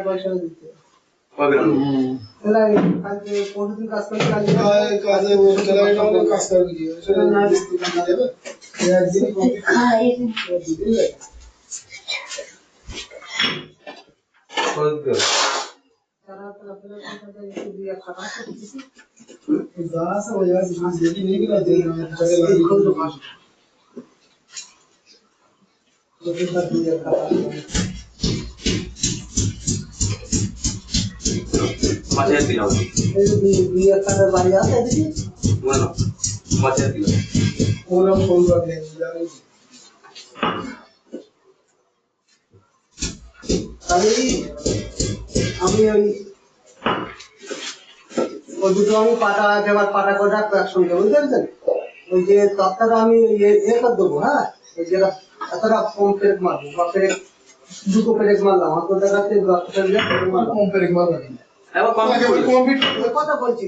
পয়সা দিতে কালকে পরশুদিন কাজ করতে কাজে কাজ করে দিয়ে সেটা না দিতে দেবে বাড়ি আছে আমি ওই দুটো আমি পাটা এবার পাটা করে রাখবো একসঙ্গে বুঝতে পারছেন ওই যে তত্ত্বটা আমি এ করে দেবো হ্যাঁ ওই যে এতটা কম পেরেক মারবো বা পেরেক দুটো পেরেক মারলাম অত জায়গাতে কম পেরেক মারলাম কথা বলছি